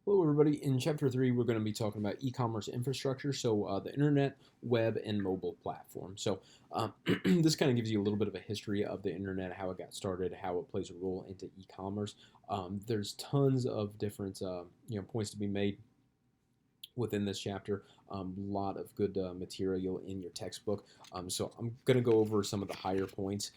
Hello, everybody. In Chapter 3, we're going to be talking about e-commerce infrastructure, so the internet, web, and mobile platform. This kind of gives you a little bit of a history of the internet, how it got started, how it plays a role into e-commerce. There's tons of different points to be made within this chapter. A lot of good material in your textbook. So I'm going to go over some of the higher points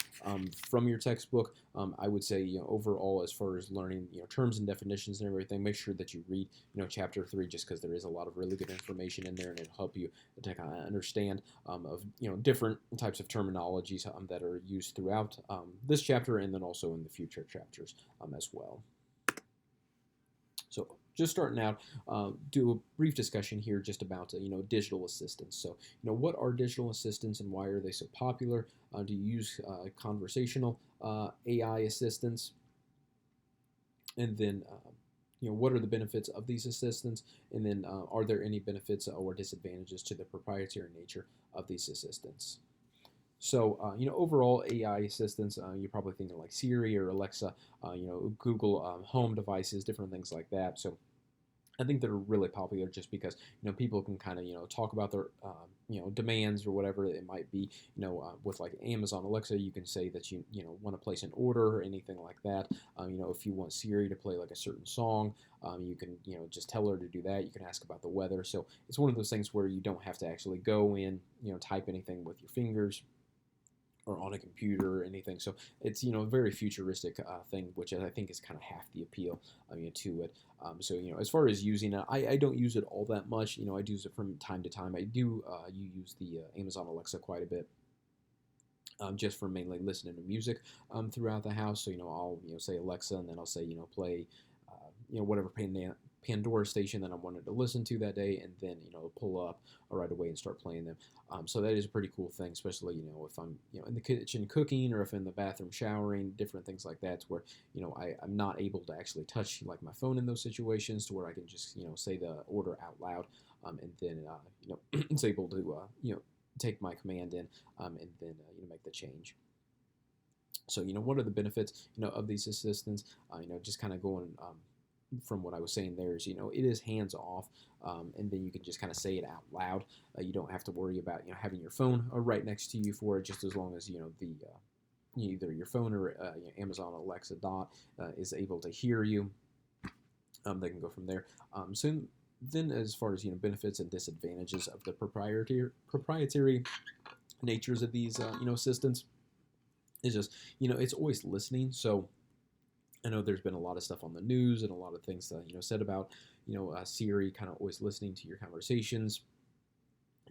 from your textbook. I would say, overall, as far as learning, terms and definitions and everything, make sure that you read, chapter 3, just because there is a lot of really good information in there, and it'll help you to kind of understand of, different types of terminologies that are used throughout this chapter, and then also in the future chapters as well. So just starting out, do a brief discussion here just about digital assistants. So what are digital assistants and why are they so popular? Do you use conversational AI assistants? And then what are the benefits of these assistants? And then are there any benefits or disadvantages to the proprietary nature of these assistants? So, overall AI assistants, you're probably thinking like Siri or Alexa, Google Home devices, different things like that. So, I think they're really popular just because people can kind of talk about their demands or whatever it might be. With like Amazon Alexa, you can say that want to place an order or anything like that. If you want Siri to play like a certain song, you can just tell her to do that. You can ask about the weather. So it's one of those things where you don't have to actually go in type anything with your fingers or on a computer or anything. So it's a very futuristic thing, which I think is kind of half the appeal to it. So as far as using it, I don't use it all that much. I do use it from time to time. I do you use the Amazon Alexa quite a bit. Just for mainly listening to music throughout the house. So I'll say Alexa, and then I'll say play whatever Pandora station that I wanted to listen to that day, and then pull up right away and start playing them. So that is a pretty cool thing, especially if I'm in the kitchen cooking, or if in the bathroom showering, different things like that, to where I'm not able to actually touch like my phone in those situations, to where I can just say the order out loud, and then it's able to take my command in, and then make the change. So what are the benefits of these assistants? Just kind of going from what I was saying there is, it is hands off, and then you can just kind of say it out loud. You don't have to worry about, having your phone right next to you for it, just as long as, the either your phone or Amazon Alexa Dot is able to hear you. They can go from there. So then, as far as benefits and disadvantages of the proprietary natures of these assistants, is just it's always listening. So I know there's been a lot of stuff on the news and a lot of things that said about Siri kind of always listening to your conversations.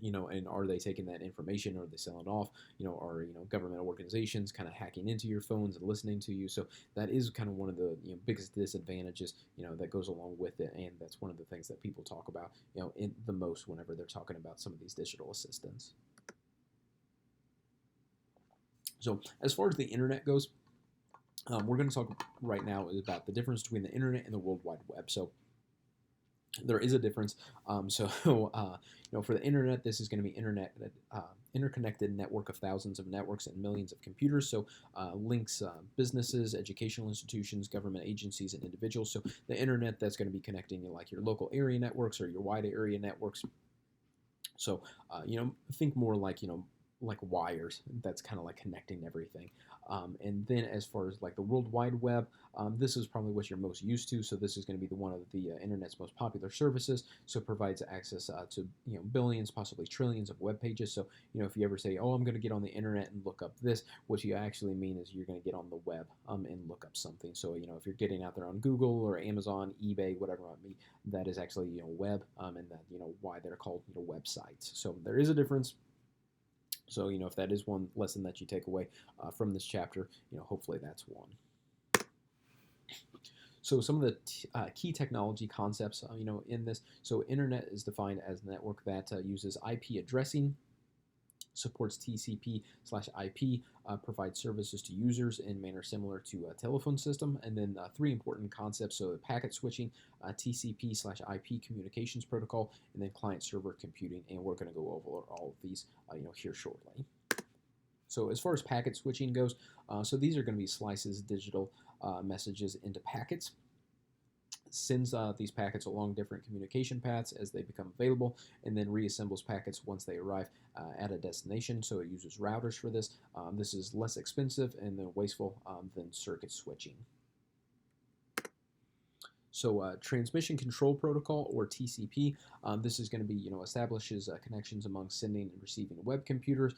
And are they taking that information, or are they selling it off? Are government organizations kind of hacking into your phones and listening to you? So that is kind of one of the biggest disadvantages that goes along with it, and that's one of the things that people talk about in the most whenever they're talking about some of these digital assistants. So as far as the internet goes, we're going to talk right now about the difference between the internet and the World Wide Web. So there is a difference. For the internet, this is going to be interconnected network of thousands of networks and millions of computers. So links businesses, educational institutions, government agencies, and individuals. So the internet, that's going to be connecting like your local area networks or your wide area networks. So think more like wires. That's kind of like connecting everything. And then as far as like the World Wide Web, this is probably what you're most used to. So this is going to be one of the internet's most popular services. So it provides access to billions, possibly trillions of web pages. So if you ever say, oh, I'm going to get on the internet and look up this, what you actually mean is you're going to get on the web and look up something. So if you're getting out there on Google or Amazon, eBay, whatever it might be, that is actually web, and that why they're called websites. So there is a difference. So, if that is one lesson that you take away from this chapter, hopefully that's one. So some of the key technology concepts, in this. So internet is defined as a network that uses IP addressing, supports TCP/IP, provides services to users in manner similar to a telephone system, and then three important concepts: so packet switching, TCP/IP communications protocol, and then client-server computing. And we're going to go over all of these, here shortly. So as far as packet switching goes, so these are going to be slices digital messages into packets. sends these packets along different communication paths as they become available, and then reassembles packets once they arrive at a destination. So it uses routers for this. This is less expensive and then wasteful than circuit switching. So transmission control protocol, or TCP, this is going to be, establishes connections among sending and receiving web computers,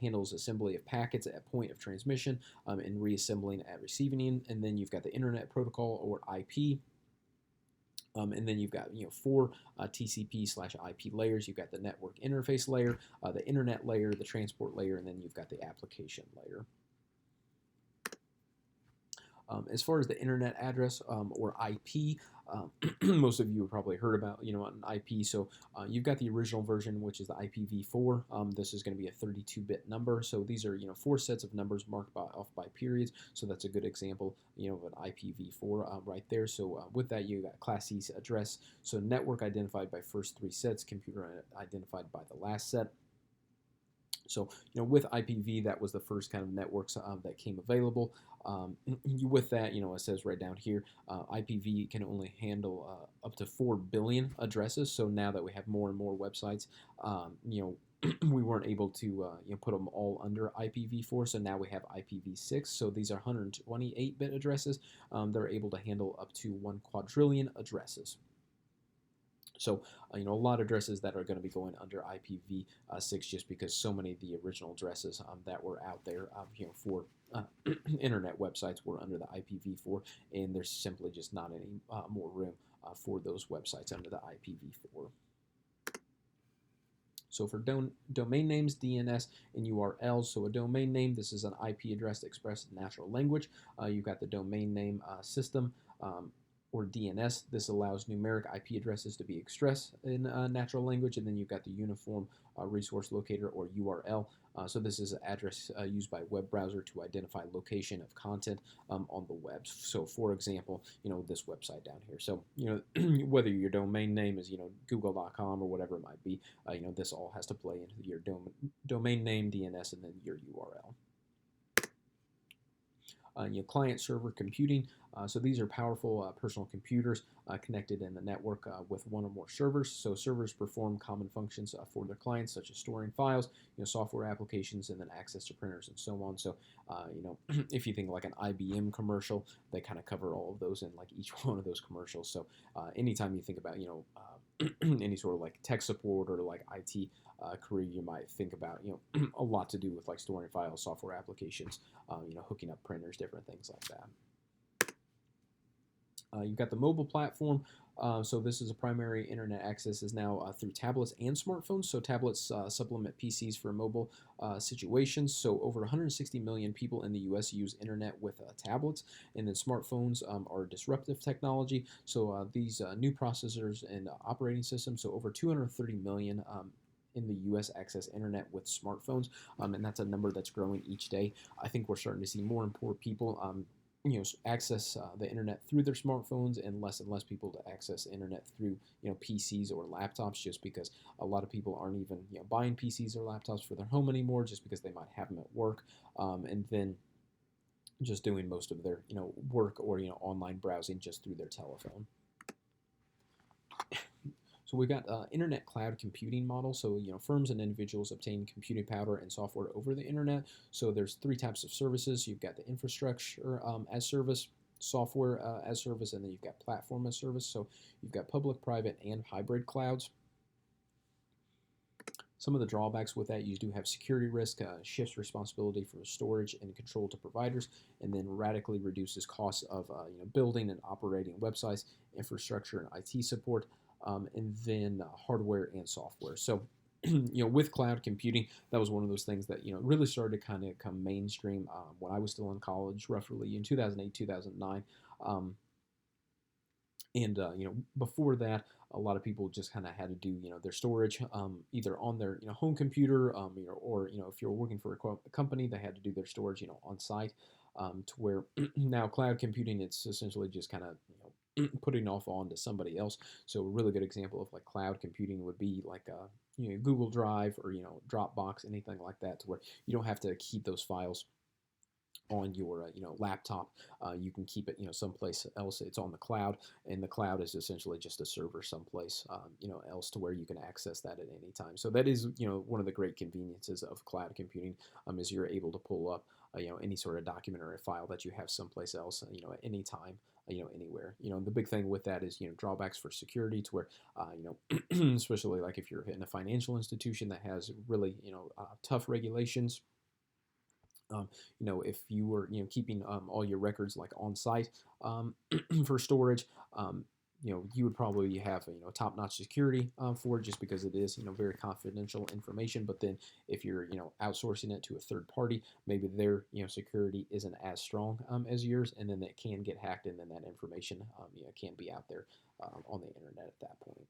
handles assembly of packets at point of transmission, and reassembling at receiving end. And then you've got the internet protocol, or IP. And then you've got 4 TCP/IP layers. You've got the network interface layer, the internet layer, the transport layer, and then you've got the application layer. As far as the internet address, or IP, most of you have probably heard about an IP. So you've got the original version, which is the IPv4. This is going to be a 32-bit number. So these are 4 sets of numbers marked off by periods. So that's a good example of an IPv4 right there. So with that, you got Class C address. So network identified by first 3 sets, computer identified by the last set. So, with IPv, that was the first kind of networks that came available. With that, it says right down here, IPv can only handle up to 4 billion addresses. So now that we have more and more websites, we weren't able to put them all under IPv4. So now we have IPv6. So these are 128-bit addresses. They're able to handle up to 1 quadrillion addresses. So, a lot of addresses that are going to be going under IPv6 just because so many of the original addresses that were out there, for internet websites were under the IPv4, and there's simply just not any more room for those websites under the IPv4. So for domain names, DNS, and URLs, so a domain name, this is an IP address expressed in natural language. You've got the domain name system, or DNS. This allows numeric IP addresses to be expressed in natural language, and then you've got the Uniform Resource Locator, or URL. So this is an address used by a web browser to identify location of content on the web. So for example, this website down here. So, whether your domain name is, google.com or whatever it might be, this all has to play into your domain name, DNS, and then your URL. Client-server computing. So these are powerful personal computers connected in the network with one or more servers. So servers perform common functions for their clients, such as storing files, software applications, and then access to printers and so on. So, if you think like an IBM commercial, they kind of cover all of those in like each one of those commercials. So anytime you think about, any sort of like tech support or like IT career, you might think about, a lot to do with like storing files, software applications, hooking up printers, different things like that. You've got the mobile platform. So this is a primary internet access is now through tablets and smartphones. So tablets supplement PCs for mobile situations. So over 160 million people in the U.S. use internet with tablets, and then smartphones are disruptive technology. So these new processors and operating systems. So over 230 million. In the U.S. access internet with smartphones, and that's a number that's growing each day. I think we're starting to see more and more people access the internet through their smartphones, and less people to access internet through PCs or laptops, just because a lot of people aren't even buying PCs or laptops for their home anymore, just because they might have them at work, and then just doing most of their work or online browsing just through their telephone. So we've got internet cloud computing model. So firms and individuals obtain computing power and software over the internet. So there's 3 types of services. You've got the infrastructure as service, software as service, and then you've got platform as service. So you've got public, private, and hybrid clouds. Some of the drawbacks with that, you do have security risk, shifts responsibility for storage and control to providers, and then radically reduces costs of building and operating websites, infrastructure, and IT support. And then hardware and software. So, with cloud computing, that was one of those things that really started to kind of come mainstream when I was still in college, roughly in 2008, 2009. And before that, a lot of people just kind of had to do their storage either on their home computer, or if you're working for a company, they had to do their storage on site. To where now cloud computing, it's essentially just kind of putting off onto somebody else. So a really good example of like cloud computing would be like Google Drive or Dropbox, anything like that, to where you don't have to keep those files on your laptop. You can keep it someplace else. It's on the cloud, and the cloud is essentially just a server someplace else to where you can access that at any time. So that is one of the great conveniences of cloud computing, is you're able to pull up any sort of document or a file that you have someplace else at any time, anywhere. The big thing with that is drawbacks for security, to where especially like if you're in a financial institution that has really tough regulations. If you were keeping all your records like on site for storage, you would probably have top-notch security for it, just because it is very confidential information. But then if you're outsourcing it to a third party, maybe their security isn't as strong as yours, and then that can get hacked, and then that information can be out there on the internet at that point.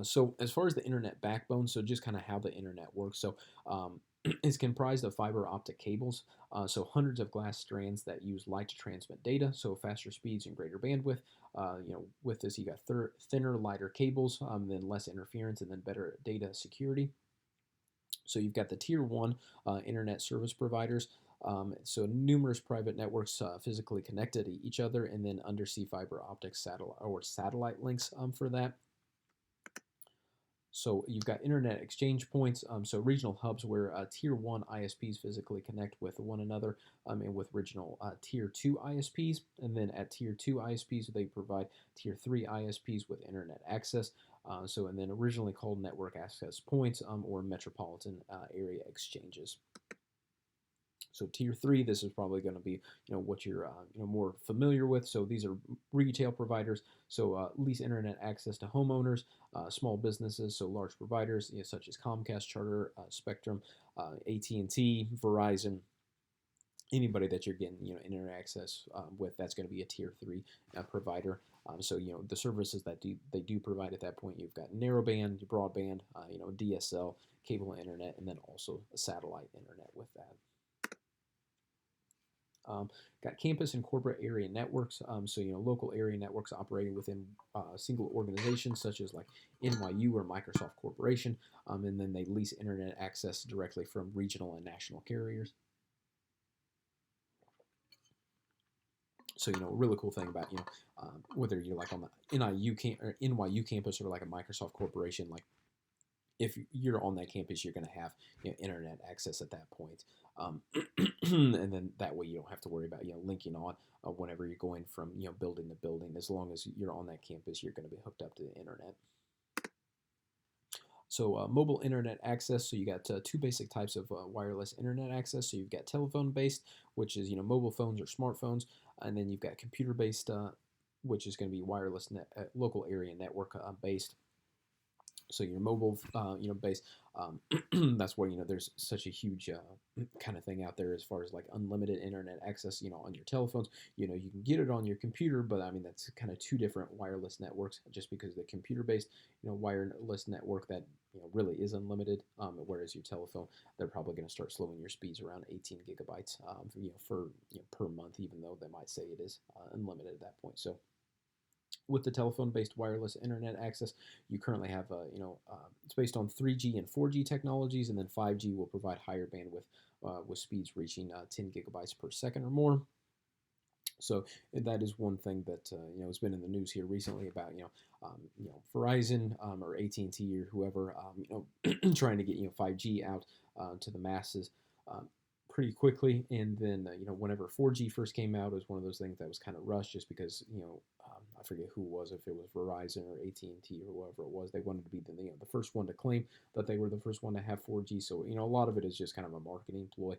So as far as the internet backbone, so just kind of how the internet works. So it's comprised of fiber optic cables, so hundreds of glass strands that use light to transmit data, so faster speeds and greater bandwidth. With this, you got thinner, lighter cables, then less interference, and then better data security. So you've got the tier 1 internet service providers. So numerous private networks physically connected to each other, and then undersea fiber optic satellite links for that. So you've got internet exchange points, so regional hubs where tier 1 ISPs physically connect with one another, and with regional tier 2 ISPs. And then at tier 2 ISPs, they provide tier 3 ISPs with internet access. And then originally called network access points, or metropolitan area exchanges. So tier 3, this is probably going to be what you're more familiar with. So these are retail providers, so lease internet access to homeowners, small businesses, so large providers such as Comcast, Charter, Spectrum, AT&T, Verizon. Anybody that you're getting internet access with, that's going to be a tier 3 provider. So the services that they do provide at that point, you've got narrowband, broadband, DSL, cable internet, and then also satellite internet with that. Got campus and corporate area networks, so local area networks operating within single organizations such as like NYU or Microsoft Corporation, and then they lease internet access directly from regional and national carriers. So a really cool thing about whether you're like on the NYU campus or like a Microsoft Corporation, like if you're on that campus, you're going to have internet access at that point. And then that way you don't have to worry about linking on whenever you're going from building to building. As long as you're on that campus, you're going to be hooked up to the internet. So mobile internet access, so you got two basic types of wireless internet access. So you've got telephone-based, which is phones or smartphones, and then you've got computer-based, which is going to be wireless local area network based. So your mobile, base, that's where there's such a huge kind of thing out there as far as like unlimited internet access. On your telephones, you can get it on your computer, but I mean that's kind of two different wireless networks. Just because the computer-based, wireless network that really is unlimited, whereas your telephone, they're probably going to start slowing your speeds around 18 gigabytes, for per month, even though they might say it is unlimited at that point. So with the telephone-based wireless internet access, you currently have, it's based on 3G and 4G technologies, and then 5G will provide higher bandwidth with speeds reaching 10 gigabytes per second or more. So that is one thing that has been in the news here recently about Verizon or AT&T or whoever trying to get 5G out to the masses pretty quickly. And then whenever 4G first came out, it was one of those things that was kind of rushed, just because I forget who it was, if it was Verizon or AT&T or whoever it was. They wanted to be the first one to claim that they were the first one to have 4G. So a lot of it is just kind of a marketing ploy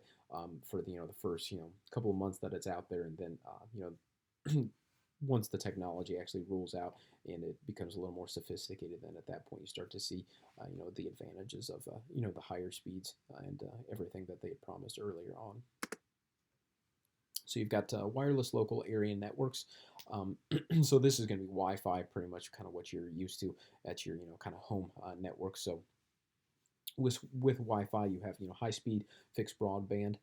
for the first couple of months that it's out there, and then once the technology actually rolls out and it becomes a little more sophisticated, then at that point you start to see the advantages of the higher speeds and everything that they had promised earlier on. So you've got wireless local area networks. So this is going to be Wi-Fi, pretty much kind of what you're used to at your kind of home network. So with Wi-Fi, you have high-speed fixed broadband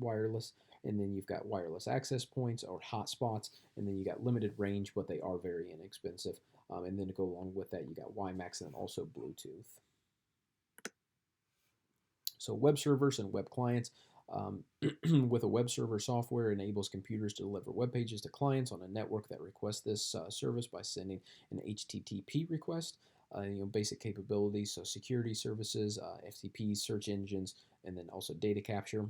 wireless, and then you've got wireless access points or hotspots, and then you got limited range, but they are very inexpensive. And then to go along with that, you got WiMAX and then also Bluetooth. So web servers and web clients. With a web server software, enables computers to deliver web pages to clients on a network that requests this service by sending an HTTP request. Basic capabilities, so security services, FTP, search engines, and then also data capture.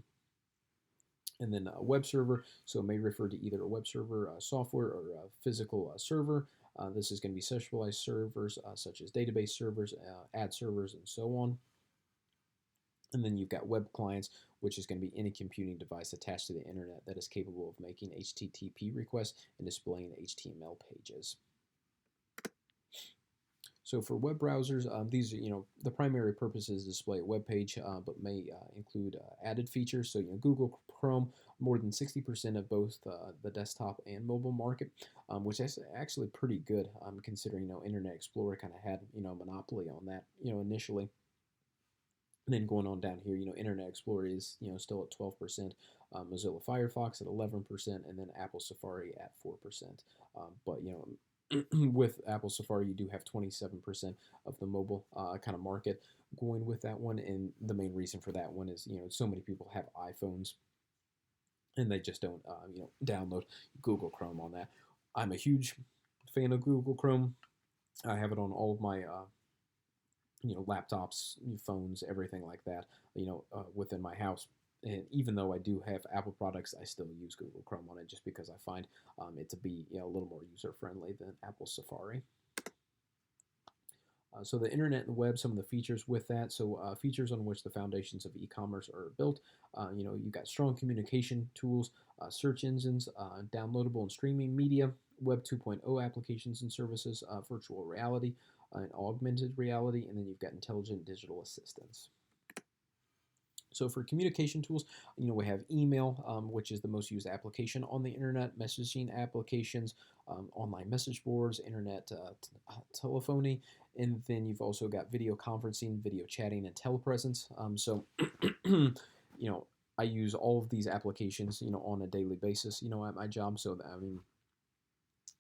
And then a web server, so it may refer to either a web server software or a physical server. This is going to be centralized servers such as database servers, ad servers, and so on. And then you've got web clients, which is going to be any computing device attached to the internet that is capable of making HTTP requests and displaying HTML pages. So for web browsers, these are, the primary purpose is to display a web page, but may include added features. So, Google Chrome, more than 60% of both the desktop and mobile market, which is actually pretty good, considering, Internet Explorer kind of had, a monopoly on that, initially. And then going on down here, Internet Explorer is, still at 12%, Mozilla Firefox at 11%, and then Apple Safari at 4%. But, with Apple Safari, you do have 27% of the mobile kind of market going with that one. And the main reason for that one is, so many people have iPhones and they just don't, download Google Chrome on that. I'm a huge fan of Google Chrome. I have it on all of my laptops, phones, everything like that, within my house. And even though I do have Apple products, I still use Google Chrome on it just because I find it to be a little more user friendly than Apple Safari. So the internet and web, some of the features with that. So features on which the foundations of e-commerce are built. You've got strong communication tools, search engines, downloadable and streaming media, Web 2.0 applications and services, virtual reality, and augmented reality, and then you've got intelligent digital assistants. So for communication tools, we have email, which is the most used application on the internet, messaging applications, online message boards, internet telephony, and then you've also got video conferencing, video chatting, and telepresence. I use all of these applications, on a daily basis, at my job. So that,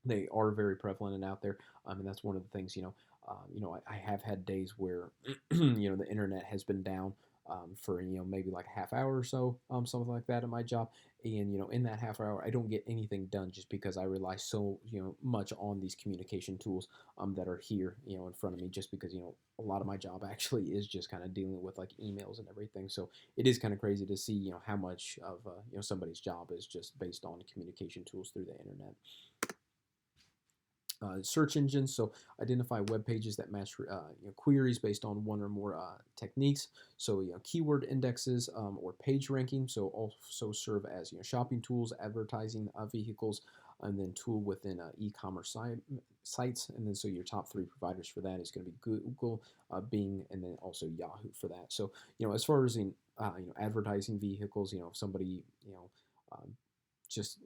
they are very prevalent and out there, and that's one of the things. I have had days where the internet has been down for maybe like a half hour or so, something like that at my job, and in that half hour I don't get anything done just because I rely so much on these communication tools that are here in front of me, just because a lot of my job actually is just kind of dealing with like emails and everything. So it is kind of crazy to see how much of somebody's job is just based on communication tools through the internet. Search engines, so identify web pages that match queries based on one or more techniques. So keyword indexes or page ranking. So also serve as shopping tools, advertising vehicles, and then tool within e-commerce sites. And then so your top 3 providers for that is going to be Google, Bing, and then also Yahoo for that. So as far as in advertising vehicles, if somebody just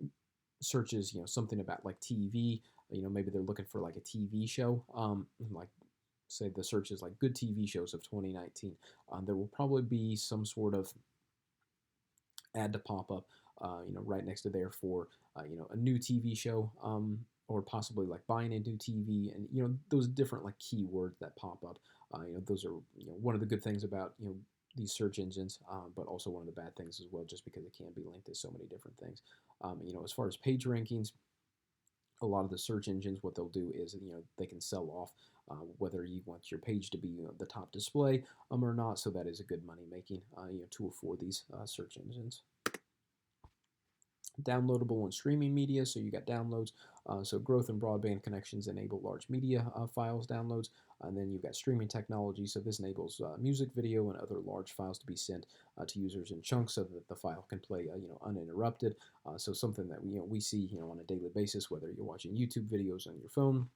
searches something about like TV. Maybe they're looking for like a TV show, like say the search is like good TV shows of 2019. There will probably be some sort of ad to pop up, right next to there for, a new TV show, or possibly like buying a new TV, and those different like keywords that pop up. Those are one of the good things about these search engines, but also one of the bad things as well, just because it can be linked to so many different things. As far as page rankings, a lot of the search engines, what they'll do is they can sell off whether you want your page to be the top display or not. So that is a good money making tool for these search engines. Downloadable and streaming media, so you got downloads. So growth in broadband connections enable large media files downloads, and then you've got streaming technology. So this enables music, video, and other large files to be sent to users in chunks, so that the file can play uninterrupted. So something that we see on a daily basis, whether you're watching YouTube videos on your phone,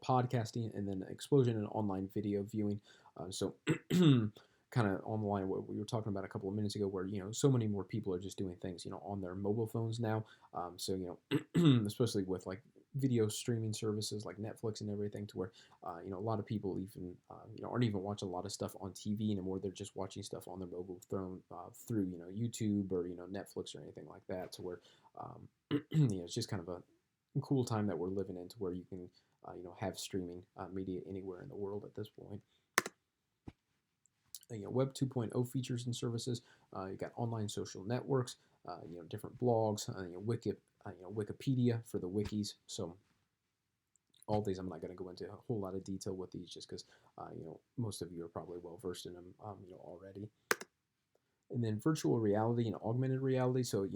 podcasting, and then explosion in online video viewing. So kind of on the line of what we were talking about a couple of minutes ago, where so many more people are just doing things on their mobile phones now. So especially with like video streaming services like Netflix and everything, to where a lot of people even aren't even watching a lot of stuff on TV anymore. They're just watching stuff on their mobile phone through YouTube or Netflix or anything like that. To where it's just kind of a cool time that we're living in, to where you can have streaming media anywhere in the world at this point. Web 2.0 features and services. You got online social networks, different blogs, Wikipedia for the wikis. So all these, I'm not going to go into a whole lot of detail with these, just because most of you are probably well versed in them, already. And then virtual reality and augmented reality. So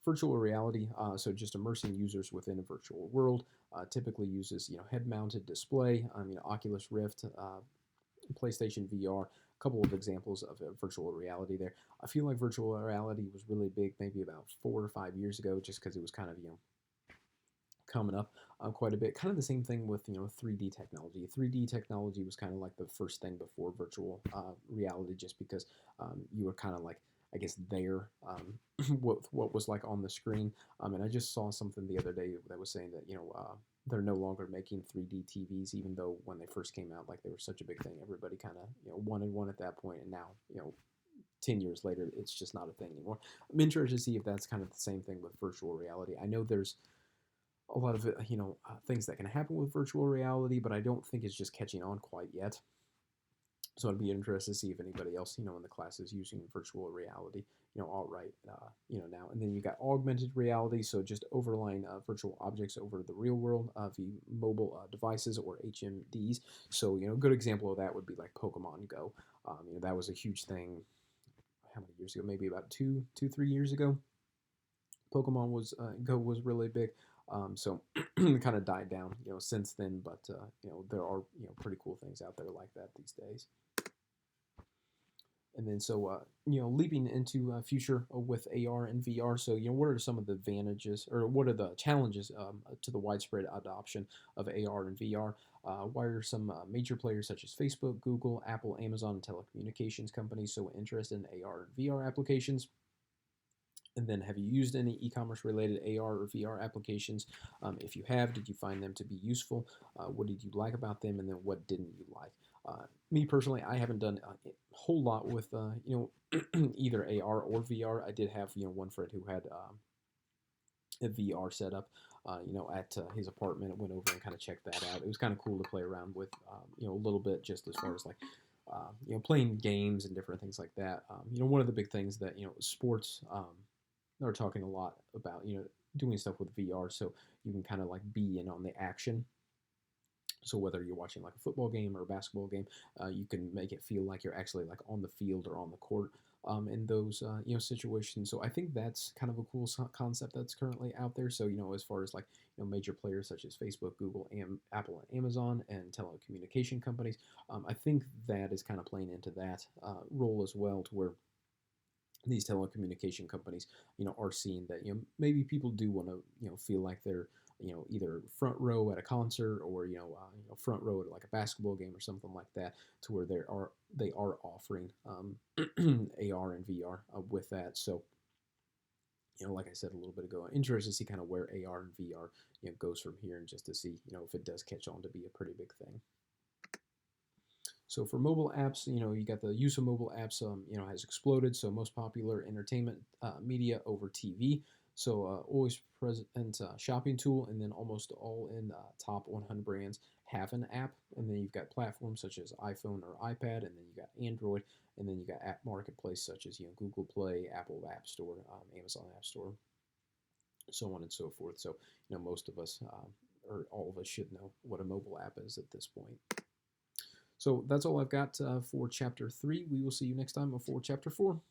virtual reality, so just immersing users within a virtual world, typically uses head-mounted display, Oculus Rift, PlayStation VR. A couple of examples of virtual reality there. I feel like virtual reality was really big maybe about 4 or 5 years ago, just because it was kind of coming up quite a bit. Kind of the same thing with 3D technology. 3D technology was kind of like the first thing before virtual reality, just because you were kind of like, I guess, there, what was like on the screen. And I just saw something the other day that was saying that they're no longer making 3D TVs, even though when they first came out, like, they were such a big thing. Everybody kind of wanted one at that point, and now 10 years later, it's just not a thing anymore. I'm interested to see if that's kind of the same thing with virtual reality. I know there's a lot of things that can happen with virtual reality, but I don't think it's just catching on quite yet. So I'd be interested to see if anybody else in the class is using virtual reality outright now. And then you got augmented reality, so just overlaying virtual objects over the real world via mobile devices, or HMDs. So a good example of that would be like Pokemon Go. That was a huge thing. How many years ago? Maybe about 3 years ago. Pokemon Go was really big. So kind of died down, since then. But there are pretty cool things out there like that these days. And then leaping into future with AR and VR. So what are some of the advantages, or what are the challenges to the widespread adoption of AR and VR? Why are some major players such as Facebook, Google, Apple, Amazon, and telecommunications companies so interested in AR and VR applications? And then, have you used any e-commerce related AR or VR applications? If you have, did you find them to be useful? What did you like about them? And then what didn't you like? Me personally, I haven't done a whole lot with either AR or VR. I did have one friend who had a VR setup, at his apartment. I went over and kind of checked that out. It was kind of cool to play around with, a little bit, just as far as like playing games and different things like that. One of the big things that sports. They're talking a lot about doing stuff with VR, so you can kind of like be in on the action. So whether you're watching like a football game or a basketball game, you can make it feel like you're actually like on the field or on the court in those situations. So I think that's kind of a cool concept that's currently out there. So as far as like major players such as Facebook, Google, Apple, and Amazon, and telecommunication companies, I think that is kind of playing into that role as well, to where these telecommunication companies, are seeing that, maybe people do want to, feel like they're, either front row at a concert, or, front row at like a basketball game or something like that, to where they are offering AR and VR with that. So, like I said a little bit ago, I'm interested to see kind of where AR and VR, goes from here, and just to see, if it does catch on to be a pretty big thing. So for mobile apps, you got the use of mobile apps, has exploded. So most popular entertainment media over TV. So always present shopping tool, and then almost all in top 100 brands have an app. And then you've got platforms such as iPhone or iPad, and then you got Android, and then you got app marketplace such as Google Play, Apple App Store, Amazon App Store, so on and so forth. So most of us, or all of us, should know what a mobile app is at this point. So that's all I've got for Chapter 3. We will see you next time for Chapter 4.